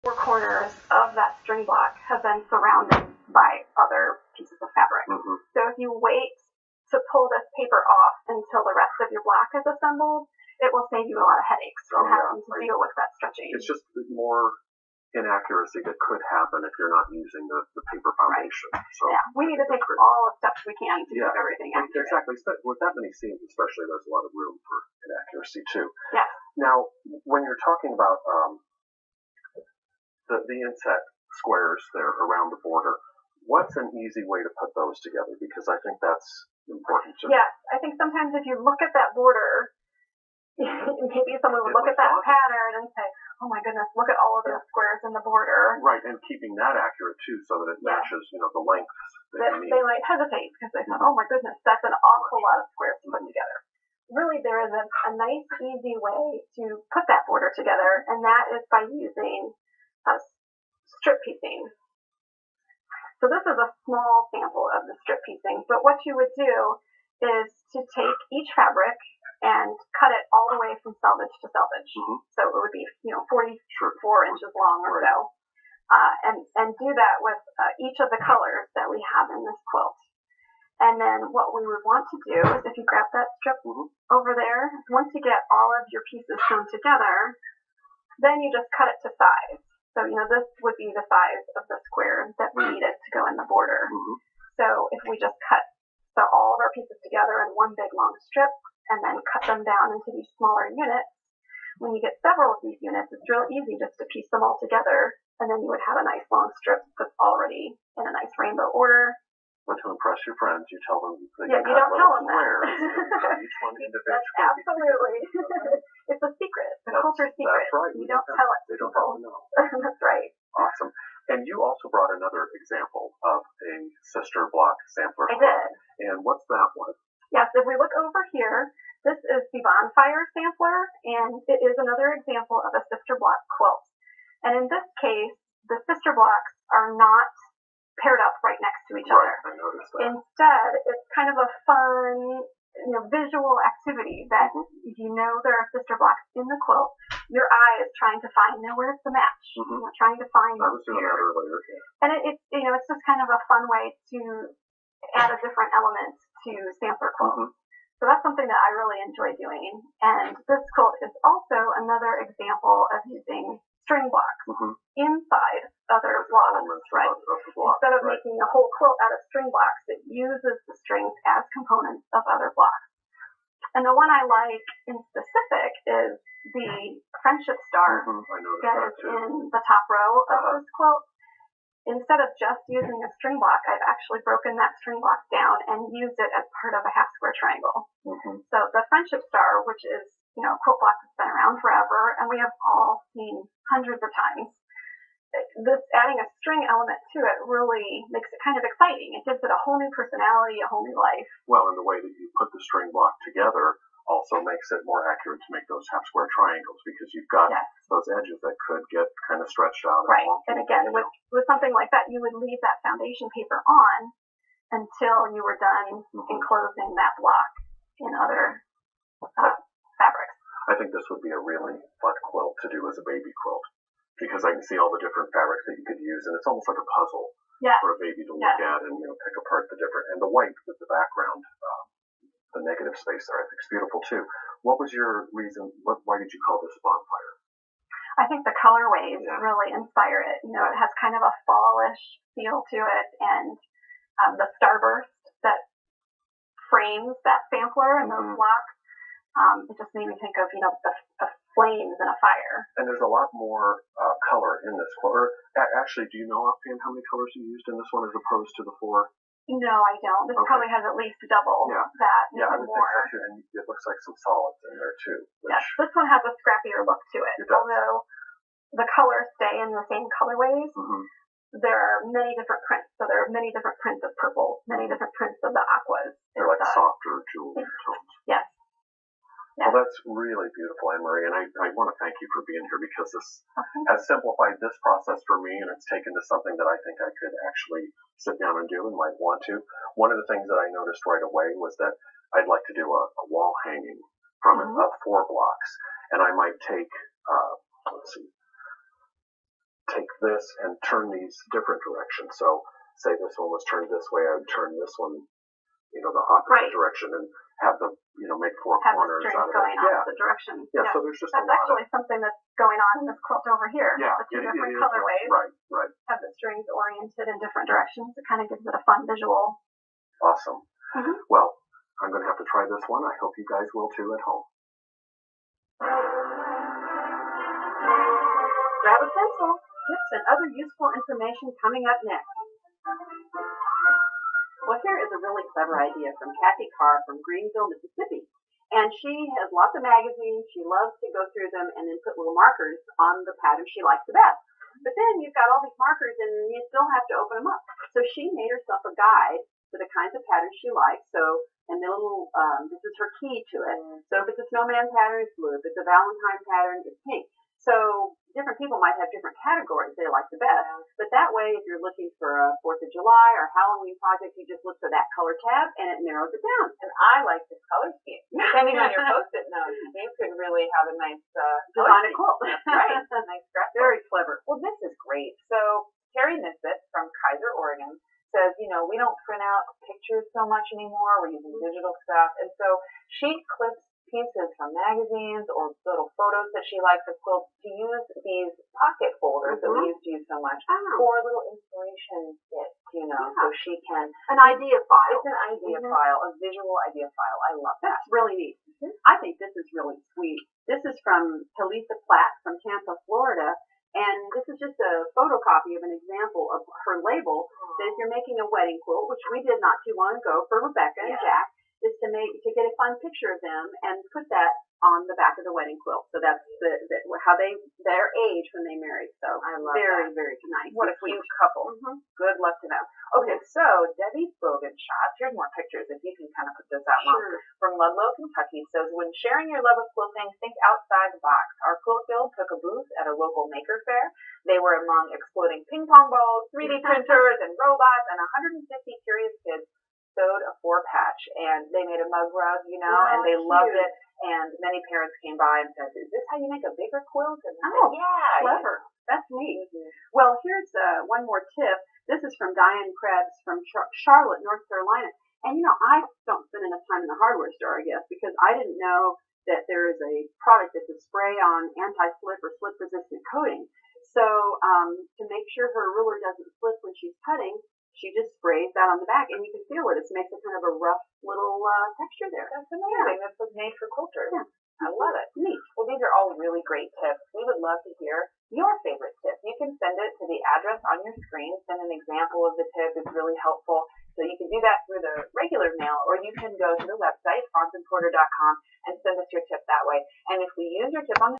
four corners of that string block have been surrounded by other pieces of fabric. So if you wait to pull this paper off until the rest of your block is assembled, it will save you a lot of headaches from having to deal with that stretching. It's just more inaccuracy that could happen if you're not using the paper foundation. Right. So yeah, we need to take all the steps we can to keep everything accurate. Exactly. With that many seams, especially, there's a lot of room for inaccuracy too. Yes. Now, when you're talking about the inset squares there around the border, what's an easy way to put those together? Because I think that's important too. Yes, I think sometimes if you look at that border, maybe someone would look at that pattern and say, oh my goodness, look at all of those squares in the border. Right, and keeping that accurate too so that it matches, the lengths that you need. They might hesitate because they thought, oh my goodness, that's an awful lot of squares to put together. Really, there is a nice, easy way to put that border together, and that is by using strip piecing. So this is a small sample of the strip piecing, but what you would do is to take each fabric and cut it all the way from selvage to selvage. So it would be, 44 inches long or so. And do that with each of the colors that we have in this quilt. And then what we would want to do is if you grab that strip over there, once you get all of your pieces sewn together, then you just cut it to size. So, this would be the size of the square that we needed to go in the border. So if we just cut all of our pieces together in one big long strip, and then cut them down into these smaller units. When you get several of these units, it's real easy just to piece them all together, and then you would have a nice long strip that's already in a nice rainbow order. But to impress your friends, you tell them that you don't tell them squares, each one individually. Absolutely. It's a secret. It's a culture secret. That's right. You don't tell it. They don't have to know. That's right. Awesome. And you also brought another example of a sister block sampler. I did. And what's that one? Yes, if we look over here, this is the bonfire sampler, and it is another example of a sister block quilt. And in this case, the sister blocks are not paired up right next to each other. I noticed that. Instead, it's kind of a fun, visual activity that if you know there are sister blocks in the quilt, your eye is trying to find, where's the match? Trying to find I was doing that earlier. And it's just kind of a fun way to add a different element to sampler quilts. So that's something that I really enjoy doing. And this quilt is also another example of using string blocks inside other blocks, right? Instead of making a whole quilt out of string blocks, it uses the strings as components of other blocks. And the one I like in specific is the friendship star that is in the top row of this quilt. Instead of just using a string block, I've actually broken that string block down and used it as part of a half square triangle. So the friendship star, which is, a quilt block that's been around forever, and we have all seen hundreds of times, this adding a string element to it really makes it kind of exciting. It gives it a whole new personality, a whole new life. Well, and the way that you put the string block together also makes it more accurate to make those half square triangles, because you've got those edges that could get kind of stretched out. Right. And again, with something like that, you would leave that foundation paper on until you were done enclosing that block in other fabrics. I think this would be a really fun quilt to do as a baby quilt, because I can see all the different fabrics that you could use, and it's almost like a puzzle for a baby to look at and pick apart the different, and the white with the background, the negative space there, I think is beautiful too. What was your reason? Why did you call this bonfire? I think the colorways really inspire it. It has kind of a fallish feel to it, and the starburst that frames that sampler and those blocks. It just made me think of, the flames in a fire. And there's a lot more color in this quilt. Or actually, do you know offhand how many colors you used in this one as opposed to the four? No, I don't. This probably has at least double that. Yeah, I would think so too. And it looks like some solids in there too. Yes, this one has a scrappier look to it. Although the colors stay in the same colorways, there are many different prints. So there are many different prints of purple, many different prints of the aquas. They're like softer jewelry tones. Yes. Well, that's really beautiful, Anne-Marie, and I want to thank you for being here, because this has simplified this process for me, and it's taken to something that I think I could actually sit down and do and might want to. One of the things that I noticed right away was that I'd like to do a wall hanging from it of 4 blocks, and I might take take this and turn these different directions. So say this one was turned this way, I would turn this one, the opposite direction and have them, make four corners the out of going it. opposite direction. Yeah, so there's just that's actually something that's going on in this quilt over here. Yeah, the two different colorways. Right. Have the strings oriented in different directions. It kind of gives it a fun visual. Awesome. Mm-hmm. Well, I'm going to have to try this one. I hope you guys will too at home. Grab a pencil. Tips and other useful information coming up next. Well, here is a really clever idea from Kathy Carr from Greenville, Mississippi. And she has lots of magazines. She loves to go through them and then put little markers on the pattern she likes the best. But then you've got all these markers and you still have to open them up. So she made herself a guide to the kinds of patterns she likes. So, and the little, this is her key to it. So if it's a snowman pattern, it's blue. If it's a Valentine pattern, it's pink. So different people might have different categories they like the best. But that way, if you're looking for a 4th of July or Halloween project, you just look for that color tab and it narrows it down. And I like this color scheme. Depending on your Post-it notes, you could really have a nice design a quilt. Right. A nice scratch. Very clever. Well, this is great. So Terry Nisbet from Kaiser, Oregon says, we don't print out pictures so much anymore. We're using digital stuff. And so she clips pieces from magazines or little photos that she likes of quilts to use these pocket folders that we used to use so much for a little inspiration kit, so she can... An idea file. It's an idea file, a visual idea file. I love that. That's really neat. I think this is really sweet. This is from Talisa Platt from Tampa, Florida. And this is just a photocopy of an example of her label that if you're making a wedding quilt, which we did not too long ago for Rebecca and Jack, is to get a fun picture of them and put that on the back of the wedding quilt. So that's how their age when they married. So I love very, that. very nice. What a cute couple. Good luck to them. Okay, so Debbie Bogenschatz, here's more pictures if you can kind of put this out, Mom, from Ludlow, Kentucky, says, when sharing your love of quilting, think outside the box. Our quilt guild took a booth at a local maker fair. They were among exploding ping pong balls, 3D printers, and robots, and 150 curious kids sewed a 4-patch, and they made a mug rug, and they loved it. And many parents came by and said, is this how you make a bigger quilt? And said, yeah. Clever. That's neat. Well, here's one more tip. This is from Diane Krebs from Charlotte, North Carolina. And, I don't spend enough time in the hardware store, I guess, because I didn't know that there is a product that's a spray-on anti-slip or slip-resistant coating. So to make sure her ruler doesn't slip when she's cutting, she just sprays that on the back, and you can feel it. It makes a kind of a rough little texture there. That's amazing. This was made for quilters. Yeah. I love it. Neat. Well, these are all really great tips. We would love to hear your favorite tip. You can send it to the address on your screen. Send an example of the tip. It's really helpful. So you can do that through the regular mail, or you can go to the website, fonsandporter.com, and send us your tip that way. And if we use your tip on the